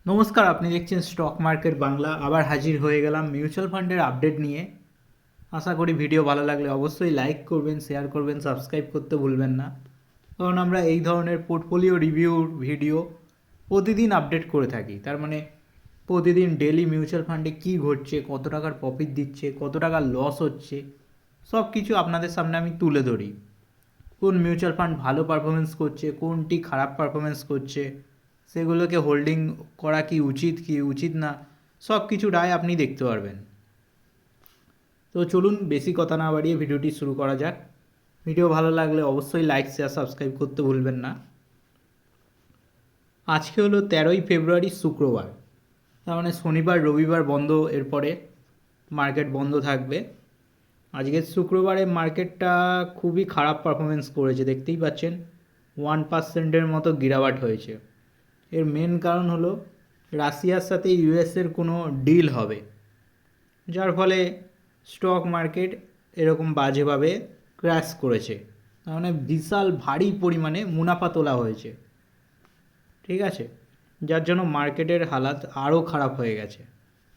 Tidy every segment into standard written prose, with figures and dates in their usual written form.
নমস্কার, আপনি দেখছেন স্টক মার্কেট বাংলা। আবার হাজির হয়ে গেলাম মিউচুয়াল ফান্ডের আপডেট নিয়ে। আশা করি ভিডিও ভালো লাগলে অবশ্যই লাইক করবেন, শেয়ার করবেন, সাবস্ক্রাইব করতে ভুলবেন না, কারণ আমরা এই ধরনের পোর্টফোলিও রিভিউর ভিডিও প্রতিদিন আপডেট করে থাকি। তার মানে প্রতিদিন ডেলি মিউচুয়াল ফান্ডে কী ঘটছে, কত টাকার প্রফিট দিচ্ছে, কত টাকার লস হচ্ছে, সব কিছু আপনাদের সামনে আমি তুলে ধরি। কোন মিউচুয়াল ফান্ড ভালো পারফরমেন্স করছে, কোনটি খারাপ পারফরমেন্স করছে, সেগুলোকে হোল্ডিং করা কি উচিত না, সব কিছু রায় আপনি দেখতে পারবেন। তো চলুন বেশি কথা না বাড়িয়ে ভিডিওটি শুরু করা যাক। ভিডিও ভালো লাগলে অবশ্যই লাইক, শেয়ার, সাবস্ক্রাইব করতে ভুলবেন না। আজকে হলো 13ই ফেব্রুয়ারি, শুক্রবার। তার মানে শনিবার রবিবার বন্ধ, এরপরে মার্কেট বন্ধ থাকবে। আজকের শুক্রবারে মার্কেটটা খুবই খারাপ পারফরমেন্স করেছে, দেখতেই পাচ্ছেন 1%-এর মতো গিরাবাট হয়েছে। এর মেন কারণ হলো রাশিয়ার সাথে ইউএসের কোনো ডিল হবে, যার ফলে স্টক মার্কেট এরকম বাজেভাবে ক্র্যাশ করেছে। তার মানে বিশাল ভারী পরিমাণে মুনাফা তোলা হয়েছে, ঠিক আছে, যার জন্য মার্কেটের হালাত আরও খারাপ হয়ে গেছে।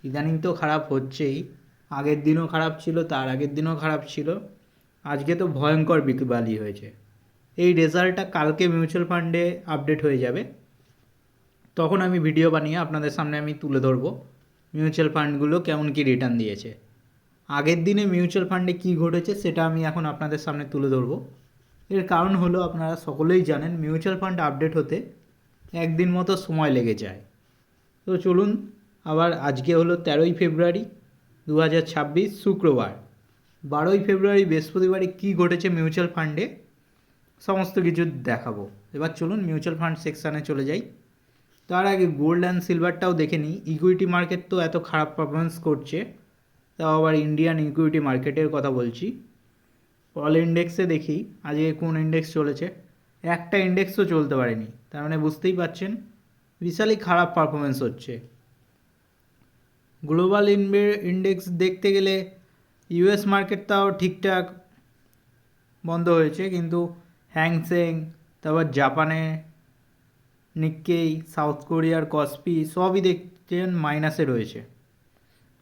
ইদানিং তো খারাপ হচ্ছেই, আগের দিনও খারাপ ছিল, তার আগের দিনও খারাপ ছিল, আজকে তো ভয়ঙ্কর বিকবালি হয়েছে। এই রেজাল্টটা কালকে মিউচুয়াল ফান্ডে আপডেট হয়ে যাবে, তখন আমি ভিডিও বানিয়ে আপনাদের সামনে আমি তুলে ধরবো মিউচুয়াল ফান্ডগুলো কেমন কী রিটার্ন দিয়েছে। আগের দিনে মিউচুয়াল ফান্ডে কী ঘটেছে সেটা আমি এখন আপনাদের সামনে তুলে ধরবো। এর কারণ হলো আপনারা সকলেই জানেন মিউচুয়াল ফান্ড আপডেট হতে একদিন মতো সময় লেগে যায়। তো চলুন, আবার আজকে হলো 13ই ফেব্রুয়ারি 2026, শুক্রবার। 12ই ফেব্রুয়ারি বৃহস্পতিবারে কী ঘটেছে মিউচুয়াল ফান্ডে সমস্ত কিছু দেখাবো। এবার চলুন মিউচুয়াল ফান্ড সেকশানে চলে যাই। তার আগে গোল্ড অ্যান্ড সিলভারটাও দেখে নিই। ইকুইটি মার্কেট তো এত খারাপ পারফরমেন্স করছে, তাও আবার ইন্ডিয়ান ইকুইটি মার্কেটের কথা বলছি। অল ইন্ডেক্সে দেখি আজকে কোন ইন্ডেক্স চলেছে। একটা ইন্ডেক্সও চলতে পারেনি, তার মানে বুঝতেই পারছেন বিশালই খারাপ পারফরমেন্স হচ্ছে। গ্লোবাল ইন্ডেক্স দেখতে গেলে ইউএস মার্কেট তাও ঠিকঠাক বন্ধ হয়েছে, কিন্তু হ্যাংসেং, তারপর জাপানে নিক্কেই, সাউথ কোরিয়ার কসপি সবই দেখছেন মাইনাসে রয়েছে।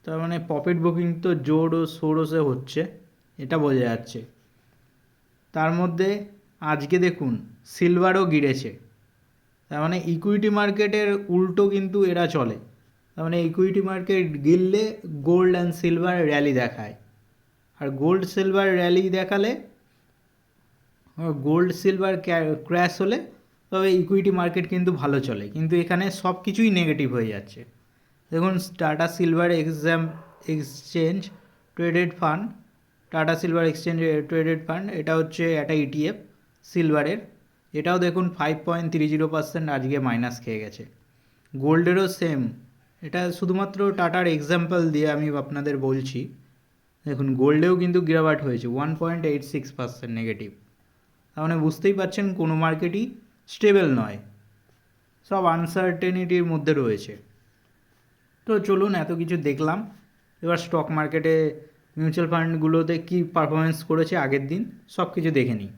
তার মানে প্রফিট বুকিং তো জোর ও সোরসে হচ্ছে, এটা বোঝা যাচ্ছে। তার মধ্যে আজকে দেখুন সিলভারও গিরেছে। তার মানে ইকুইটি মার্কেটের উল্টো কিন্তু এরা চলে। তার মানে ইকুইটি মার্কেট গিললে গোল্ড অ্যান্ড সিলভার র্যালি দেখায়, আর গোল্ড সিলভার র্যালি দেখালে, গোল্ড সিলভার ক্র্যাশ হলে তবে ইকুইটি মার্কেট কিন্তু ভালো চলে। কিন্তু এখানে সব কিছুই নেগেটিভ হয়ে যাচ্ছে। দেখুন tata silver exchange traded fund, tata silver exchange traded fund, এটা হচ্ছে একটা ইটিএফ সিলভারের, এটাও দেখুন 5.30% আজকে মাইনাস খেয়ে গেছে। গোল্ডেরও সেম, এটা শুধুমাত্র টাটার এক্সাম্পল দিয়ে আমি আপনাদের বলছি। দেখুন গোল্ডেও কিন্তু গিরাবাট হয়েছে 1.86% নেগেটিভ। তার মানে বুঝতেই পারছেন কোনো মার্কেটই স্টেবল নয়, সব আনসার্টেনিটির মধ্যে রয়েছে। তো চলুন এত কিছু দেখলাম, এবার স্টক মার্কেটে মিউচুয়াল ফান্ডগুলোতে কী পারফরমেন্স করেছে আগের দিন সব কিছু দেখে নিই।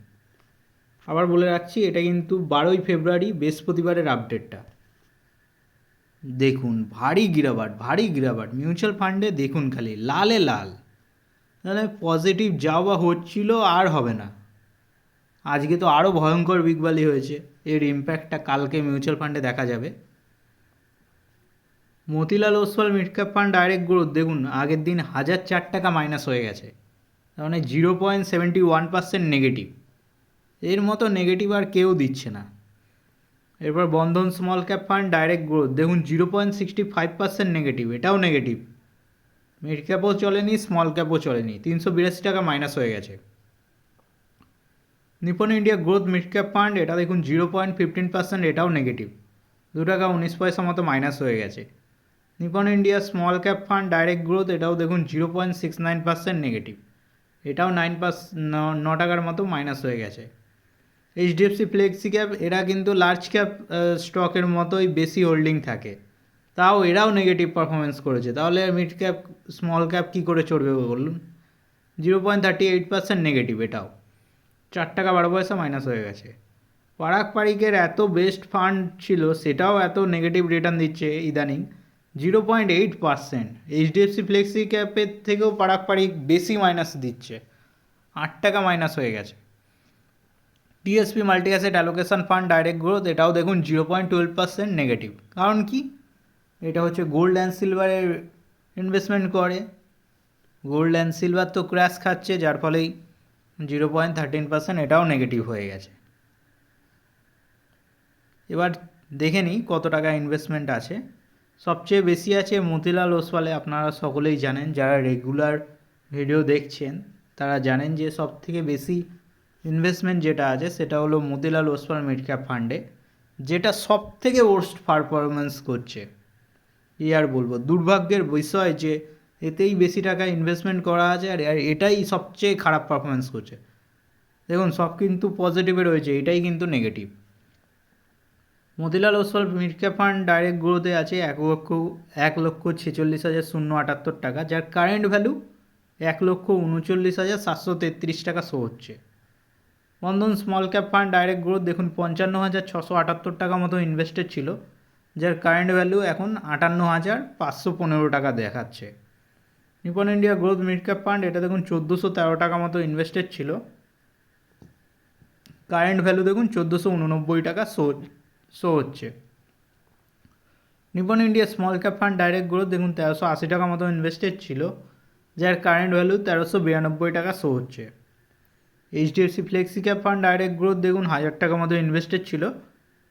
আবার বলে রাখছি এটা কিন্তু 12ই ফেব্রুয়ারি বৃহস্পতিবারের আপডেটটা। দেখুন ভারী গিরাবাট মিউচুয়াল ফান্ডে, দেখুন খালি লালে লাল। তাহলে পজিটিভ যাওয়া হচ্ছিল আর হবে না, আজকে তো আরও ভয়ঙ্কর বিগবালি হয়েছে। এর ইম্প্যাক্টটা কালকে মিউচুয়াল ফান্ডে দেখা যাবে। Motilal Oswal mid cap fund direct growth দেখুন আগের দিন 1004 টাকা মাইনাস হয়ে গেছে, তার মানে 0.71% নেগেটিভ। এর মতো নেগেটিভ আর কেউ দিচ্ছে না। এরপর Bandhan small cap fund direct growth দেখুন 0.65% নেগেটিভ, এটাও নেগেটিভ। মিড ক্যাপও চলেনি, স্মল ক্যাপও চলেনি, 382 টাকা মাইনাস হয়ে গেছে। Nipon India growth mid cap fund এটা দেখুন 0.15%, এটাও নেগেটিভ, 2 টাকা 19 পয়সা মতো মাইনাস হয়ে গেছে। Nipon India small cap fund direct growth এটাও দেখুন 0.69% নেগেটিভ, এটাও 9 টাকার মতো মাইনাস হয়ে গেছে। এইচডিএফসি ফ্লেক্সি ক্যাপ এরা কিন্তু লার্জ ক্যাপ স্টকের মতোই বেশি হোল্ডিং থাকে, তাও এরাও নেগেটিভ পারফরমেন্স করেছে। তাহলে মিড ক্যাপ স্মল ক্যাপ কী করে চড়বে বলুন? 0.38% নেগেটিভ, এটাও 4 টাকা 12 পয়সা মাইনাস হয়ে গেছে। পারাক পারিকের এত বেস্ট ফান্ড ছিল, সেটাও এত নেগেটিভ রিটার্ন দিচ্ছে ইদানিং 0.8%। এইচডিএফসি ফ্লেক্সি ক্যাপের থেকেও পারাক পারিক বেশি মাইনাস দিচ্ছে, 8 টাকা মাইনাস হয়ে গেছে। TSP multi asset allocation fund direct growth, এটাও দেখুন 0.12% নেগেটিভ। কারণ কি? এটা হচ্ছে গোল্ড অ্যান্ড সিলভারের ইনভেস্টমেন্ট করে, গোল্ড অ্যান্ড সিলভার তো ক্র্যাশ খাচ্ছে, যার ফলেই 0.13% এটাও নেগেটিভ হয়ে গেছে। এবার দেখে নিই কত টাকা ইনভেস্টমেন্ট আছে। সবচেয়ে বেশি আছে মতিলাল ওসওয়ালে, আপনারা সকলেই জানেন, যারা রেগুলার ভিডিও দেখছেন তারা জানেন যে সব থেকে বেশি ইনভেস্টমেন্ট যেটা আছে সেটা হলো মতিলাল ওসওয়াল মিড ক্যাপ ফান্ডে, যেটা সব থেকে ওর্স্ট পারফরমেন্স করছে। আর বলবো দুর্ভাগ্যের বিষয় যে এতেই বেশি টাকা ইনভেস্টমেন্ট করা আছে আর এটাই সবচেয়ে খারাপ পারফরমেন্স করছে। দেখুন সব কিন্তু পজিটিভে রয়েছে, এটাই কিন্তু negative. Motilal Oswal mid cap fund direct গ্রোথে আছে 1,46,078 টাকা, যার কারেন্ট ভ্যালু 1,39,733 টাকা শো হচ্ছে। Bandhan small cap fund direct growth দেখুন 55,678 টাকা মতো ইনভেস্টেড ছিল, যার কারেন্ট ভ্যালু এখন 58,515 টাকা দেখাচ্ছে। Nipon India growth mid cap fund, এটা দেখুন 1,413 টাকা মতো ইনভেস্টেড ছিল, কারেন্ট ভ্যালু দেখুন 1,489 টাকা শো হচ্ছে। Nipon India small cap fund direct growth দেখুন 1,380 টাকা মতো ইনভেস্টেড ছিল, যার কারেন্ট ভ্যালু 1,392 টাকা শো হচ্ছে। HDFC flexi cap fund direct growth দেখুন 1,000 টাকা মতো ইনভেস্টেড ছিল,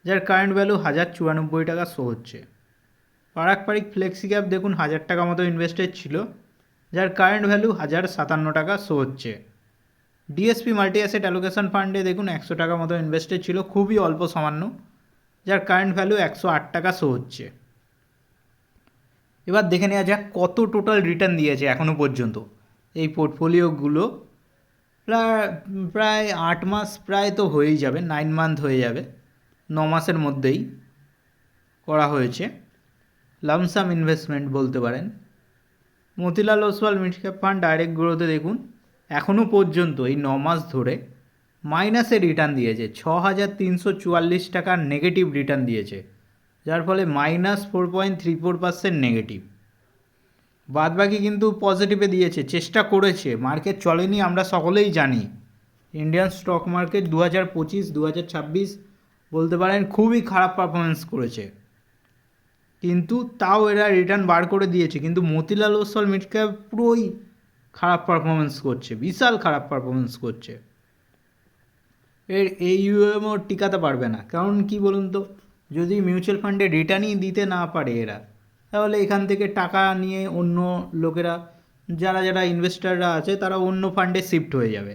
যার কারেন্ট ভ্যালু 1,094 টাকা শো হচ্ছে। পারাক পারিক ফ্লেক্সি ক্যাপ দেখুন 1,000 টাকা মতো ইনভেস্টেড ছিল, যার কারেন্ট ভ্যালু 1,057 টাকা শো হচ্ছে। ডিএসপি মাল্টি অ্যাসেট অ্যালোকেশন ফান্ডে দেখুন 100 টাকা মতো ইনভেস্টেড ছিল, খুবই অল্প সামান্য, যার কারেন্ট ভ্যালু 108 টাকা শো হচ্ছে। এবার দেখে নেওয়া যাক কত টোটাল রিটার্ন দিয়েছে এখনও পর্যন্ত এই পোর্টফোলিওগুলো। প্রায় 8 মাস প্রায় তো হয়েই যাবে, 9 মান্থ হয়ে যাবে, 9 মাসের মধ্যেই করা হয়েছে। লামসাম ইনভেস্টমেন্ট বলতে পারেন। Motilal Oswal mid cap fund direct গ্রোথে দেখুন এখনও পর্যন্ত এই 9 মাস ধরে মাইনাসে রিটার্ন দিয়েছে, 6,344 টাকার নেগেটিভ রিটার্ন দিয়েছে, যার ফলে -4.34% নেগেটিভ। বাদবাকি কিন্তু পজিটিভে দিয়েছে, চেষ্টা করেছে, মার্কেট চলেনি আমরা সকলেই জানি। ইন্ডিয়ান স্টক মার্কেট 2025-2026 বলতে পারেন খুবই খারাপ পারফরমেন্স করেছে, কিন্তু তাও এরা রিটার্ন বার করে দিয়েছে। কিন্তু মতিলাল ওসওয়াল মিড ক্যাপ পুরোই খারাপ পারফরমেন্স করছে, বিশাল খারাপ পারফরমেন্স করছে। এই ইউএমও টিকাতে পারবে না, কারণ কি বলুন তো, যদি মিউচুয়াল ফান্ডে রিটার্নই দিতে না পারে এরা, তাহলে এখান থেকে টাকা নিয়ে অন্য লোকেরা, যারা ইনভেস্টাররা আছে তারা অন্য ফান্ডে শিফট হয়ে যাবে।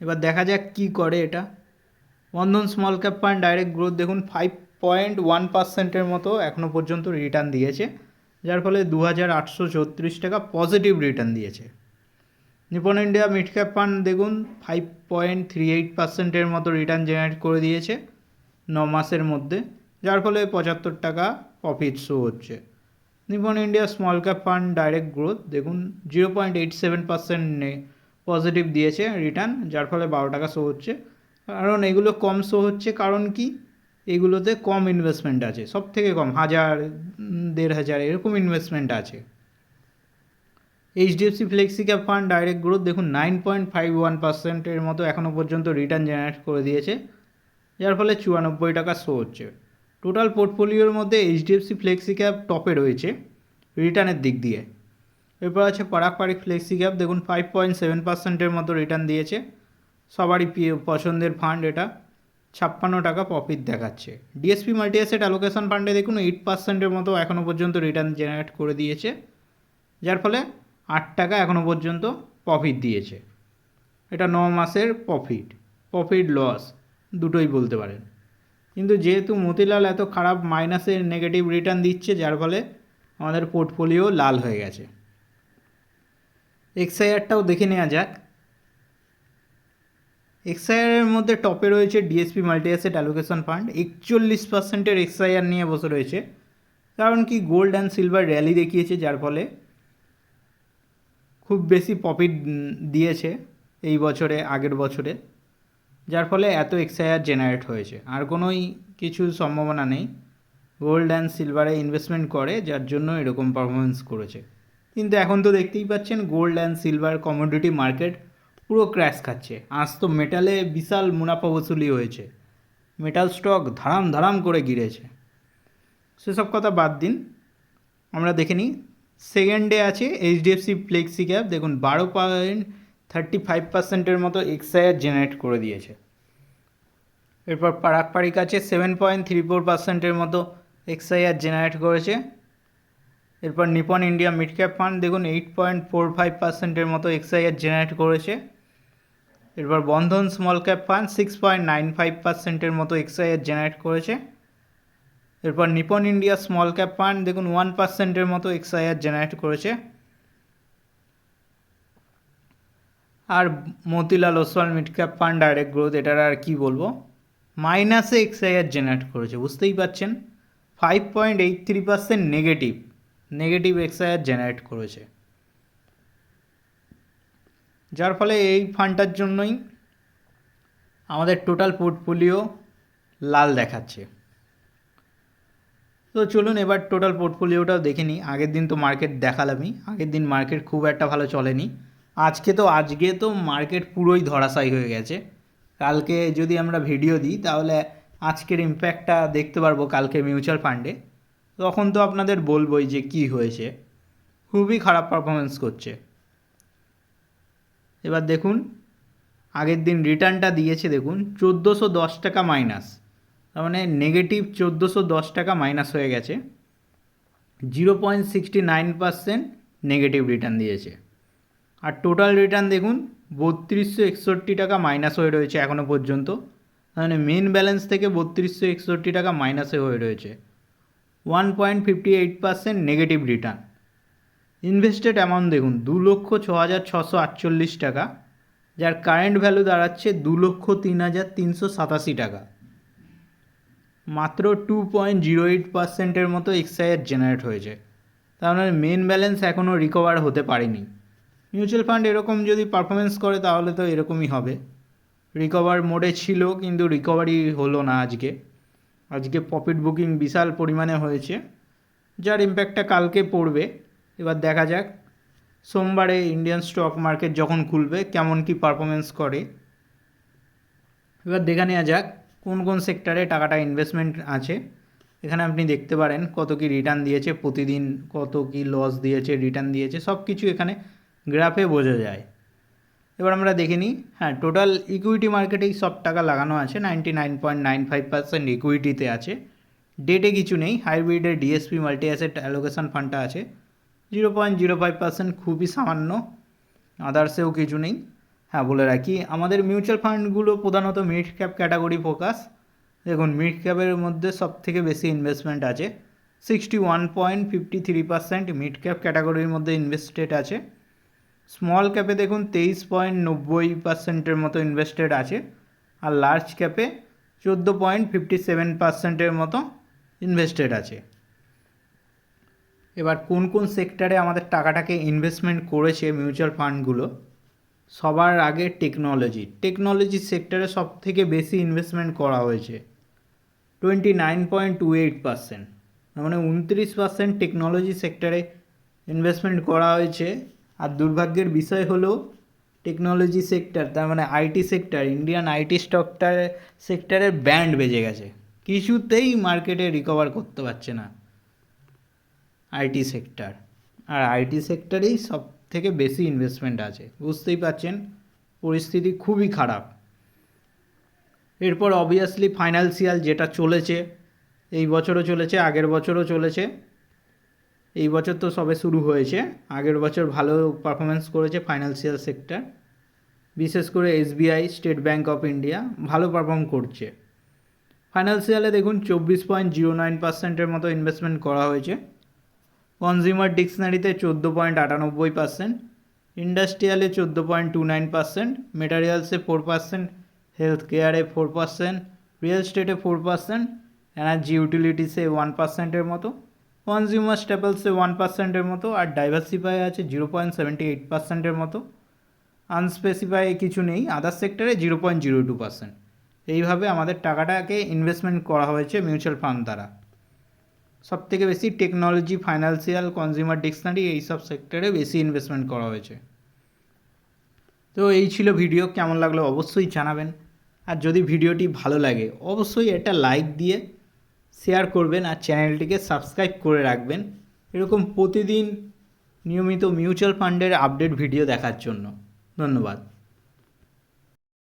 এবার দেখা যাক কি করে এটা। Bandhan small cap fund direct growth দেখুন 5.1%-এর মতো এখনও পর্যন্ত রিটার্ন দিয়েছে, যার ফলে 2,834 টাকা পজিটিভ রিটার্ন দিয়েছে। Nipon India mid cap fund দেখুন 5.38%-এর মতো রিটার্ন জেনারেট করে দিয়েছে 9 মাসের মধ্যে, যার ফলে 75 টাকা প্রফিট শো হচ্ছে। Nipon India small cap fund direct growth দেখুন 0.87% পজিটিভ দিয়েছে রিটার্ন, যার ফলে 12 টাকা শো হচ্ছে। কারণ এগুলো কম শো হচ্ছে, কারণ কি এগুলোতে কম ইনভেস্টমেন্ট আছে, সব থেকে কম 1,000, 1,500 এরকম ইনভেস্টমেন্ট আছে। HDFC flexi cap fund direct growth দেখুন 9.51%-এর মতো এখনও পর্যন্ত রিটার্ন জেনারেট করে দিয়েছে, যার ফলে 94 টাকা শো হচ্ছে। টোটাল পোর্টফোলিওর মধ্যে এইচডিএফসি ফ্লেক্সি ক্যাপ টপে রয়েছে রিটার্নের দিক দিয়ে। এরপর আছে পারাক পারিক ফ্লেক্সি ক্যাপ দেখুন 5.7%-এর মতো রিটার্ন দিয়েছে, সবারই পছন্দের ফান্ড এটা, 56 টাকা প্রফিট দেখাচ্ছে। ডিএসপি মাল্টি অ্যাসেট অ্যালোকেশন ফান্ডে দেখুন 8%-এর মতো এখনও পর্যন্ত রিটার্ন জেনারেট করে দিয়েছে, যার ফলে 8 টাকা এখনও পর্যন্ত প্রফিট দিয়েছে। এটা 9 মাসের প্রফিট লস দুটোই বলতে পারেন। কিন্তু যেহেতু মতিলাল এত খারাপ মাইনাসের নেগেটিভ রিটার্ন দিচ্ছে, যার ফলে আমাদের পোর্টফোলিও লাল হয়ে গেছে। এক্সআইআরটাও দেখে নেওয়া যাক। এক্সআইআরের মধ্যে টপে রয়েছে DSP multi asset allocation fund, 41%-এর এক্সআইআর নিয়ে বসে রয়েছে। কারণ কি গোল্ড অ্যান্ড সিলভার র্যালি দেখিয়েছে, যার ফলে খুব বেশি প্রফিট দিয়েছে এই বছরে আগের বছরে। যার ফলে এত এক্সআইআর জেনারেট হয়েছে। আর কোনোই কিছু সম্ভাবনা নেই। গোল্ড অ্যান্ড সিলভারে ইনভেস্টমেন্ট করে যার জন্য এরকম পারফরমেন্স করেছে। কিন্তু এখন তো দেখতেই পাচ্ছেন gold and silver commodity market পুরো ক্র্যাশ খাচ্ছে। আজ তো মেটালে বিশাল মুনাফা বসুলি হয়েছে, মেটাল স্টক ধারাম ধারাম করে গিরেছে। সেসব কথা বাদ দিন, আমরা দেখে নিই। সেকেন্ডে আছে এইচডিএফসি ফ্লেক্সি ক্যাপ, দেখুন 12.35% মতো এক্সআইআর জেনারেট করে দিয়েছে। এরপর পারাক পারিক আছে 7.34% মতো এক্সআইআর জেনারেট করেছে। এরপর Nippon India mid cap fund দেখুন 8.45% মতো এক্সআইআর জেনারেট করেছে। এরপর বন্ধন স্মল ক্যাপ ফান্ড 6.95% মতো এক্সআইআর জেনারেট করেছে। এরপর Nippon India small cap fund দেখুন 1% মতো এক্সআইআর জেনারেট করেছে। আর Motilal Oswal mid cap fund direct growth, এটার আর কি বলবো, মাইনাসে এক্সআইআর জেনারেট করেছে। বুঝতেই পারছেন 5.83% নেগেটিভ এক্সআইআর জেনারেট করেছে। যার ফলে এই ফান্ডটার জন্যই আমাদের টোটাল পোর্টফোলিও লাল দেখাচ্ছে। তো চলুন এবার টোটাল পোর্টফোলিওটাও দেখে নিই। আগের দিন তো মার্কেট দেখালামই, আগের দিন মার্কেট খুব একটা ভালো চলেনি। আজকে তো মার্কেট পুরোই ধরাশায়ী হয়ে গেছে। কালকে যদি আমরা ভিডিও দিই তাহলে আজকের ইম্প্যাক্টটা দেখতে পারবো কালকে মিউচুয়াল ফান্ডে, তখন তো আপনাদের বলবোই যে কি হয়েছে। খুবই খারাপ পারফরমেন্স করছে। এবার দেখুন আগের দিন রিটার্নটা দিয়েছে, দেখুন 1410 টাকা মাইনাস, তার মানে নেগেটিভ 1410 টাকা মাইনাস হয়ে গেছে। 0.69% নেগেটিভ রিটার্ন দিয়েছে। আর টোটাল রিটার্ন দেখুন 3261 টাকা মাইনাস হয়ে রয়েছে এখনও পর্যন্ত, মানে মেন ব্যালেন্স থেকে 3261 টাকা মাইনাসে হয়ে রয়েছে। 1.58% নেগেটিভ রিটার্ন। ইনভেস্টেড অ্যামাউন্ট দেখুন 2,06,648 টাকা, যার কারেন্ট ভ্যালু দাঁড়াচ্ছে 2,03,387 টাকা। মাত্র 2.08%-এর মতো এক্সআইআর জেনারেট হয়েছে, তার মানে মেন ব্যালেন্স এখনও রিকভার হতে পারেনি। মিউচুয়াল ফান্ড এরকম যদি পারফরমেন্স করে তাহলে তো এরকমই হবে। রিকভার মোডে ছিল কিন্তু রিকভারি হলো না আজকে প্রফিট বুকিং বিশাল পরিমাণে হয়েছে, যার ইম্প্যাক্টটা কালকে পড়বে। এবার দেখা যাক সোমবারে ইন্ডিয়ান স্টক মার্কেট যখন খুলবে কেমন কি পারফরমেন্স করে। এবার দেখে নেওয়া যাক কোন কোন সেক্টরে টাকাটা ইনভেস্টমেন্ট আছে। এখানে আপনি দেখতে পারেন কত কি রিটার্ন দিয়েছে, প্রতিদিন কত কি লস দিয়েছে, রিটার্ন দিয়েছে, সব কিছু এখানে গ্রাফে বোঝা যায়। এবার আমরা দেখে নিই। হ্যাঁ, টোটাল ইকুইটি মার্কেটেই সব টাকা লাগানো আছে, 99.95% ইকুইটিতে আছে। ডেটে কিছু নেই। হাইব্রিডের ডিএসপি মাল্টি অ্যাসেট অ্যালোকেশন ফান্ডটা আছে 0.05%, খুবই সামান্য। আদার্সেও কিছু নেই। হ্যাঁ, বলে রাখি আমাদের মিউচুয়াল ফান্ডগুলো প্রধানত মিড ক্যাপ ক্যাটাগরি ফোকাস। দেখুন মিড ক্যাপের মধ্যে সব থেকে বেশি ইনভেস্টমেন্ট আছে, 61.53% মিড ক্যাপ ক্যাটাগরির মধ্যে ইনভেস্টেড আছে। স্মল ক্যাপে দেখুন 23.90%-এর মতো ইনভেস্টেড আছে। আর লার্জ ক্যাপে 14.57%-এর মতো ইনভেস্টেড আছে। এবার কোন কোন সেক্টরে আমাদের টাকাটাকে ইনভেস্টমেন্ট করেছে মিউচুয়াল ফান্ডগুলো। সবার আগে টেকনোলজি সেক্টরে সব থেকে বেশি ইনভেস্টমেন্ট করা হয়েছে, 29.28%, মানে 29% টেকনোলজি সেক্টরে ইনভেস্টমেন্ট করা হয়েছে। আর দুর্ভাগ্যের বিষয় হলো টেকনোলজি সেক্টর, তার মানে আইটি সেক্টর, ইন্ডিয়ান আইটি সেক্টরের ব্যান্ড বেজে গেছে, কিছুতেই মার্কেটে রিকভার করতে পারছে না আইটি সেক্টর। আর আইটি সেক্টরেই সব থেকে বেশি ইনভেস্টমেন্ট আছে। বুঝতেই পারছেন পরিস্থিতি খুবই খারাপ। এরপর অবভিয়াসলি ফাইন্যান্সিয়াল, যেটা চলেছে এই বছরও চলেছে, আগের বছরও চলেছে। এই বছর তো সবে শুরু হয়েছে, আগের বছর ভালো পারফরমেন্স করেছে ফাইন্যান্সিয়াল সেক্টর, বিশেষ করে SBI, state bank of India ভালো পারফর্ম করছে। ফাইন্যান্সিয়ালে দেখুন 24.09%-এর মতো ইনভেস্টমেন্ট করা হয়েছে। কনজিউমার ডিকশনারিতে 14.98%, ইন্ডাস্ট্রিয়ালে 14.29%, মেটারিয়ালসে 4%, হেলথ কেয়ারে 4%, রিয়েল স্টেটে 4%, এনার্জি ইউটিলিটিসে 1%-এর মতো, কনজিউমার স্টেপলসে 1%-এর মতো, আর ডাইভার্সিফাই আছে 0.78%-এর মতো। আনস্পেসিফাই কিছু নেই, আদার সেক্টরে 0.02%। এইভাবে আমাদের টাকাটাকে ইনভেস্টমেন্ট করা হয়েছে মিউচুয়াল ফান্ড দ্বারা। সবথেকে বেশি টেকনোলজি, ফাইন্যান্সিয়াল, কনজিউমার ডিকশনারি এইসব সেক্টরে বেশি ইনভেস্টমেন্ট করা হয়েছে। তো এই ছিল ভিডিও, কেমন লাগলো অবশ্যই জানাবেন। আর যদি ভিডিওটি ভালো লাগে অবশ্যই একটা লাইক দিয়ে শেয়ার করবেন আর চ্যানেলটিকে সাবস্ক্রাইব করে রাখবেন এরকম প্রতিদিন নিয়মিত মিউচুয়াল ফান্ডের আপডেট ভিডিও দেখার জন্য। ধন্যবাদ।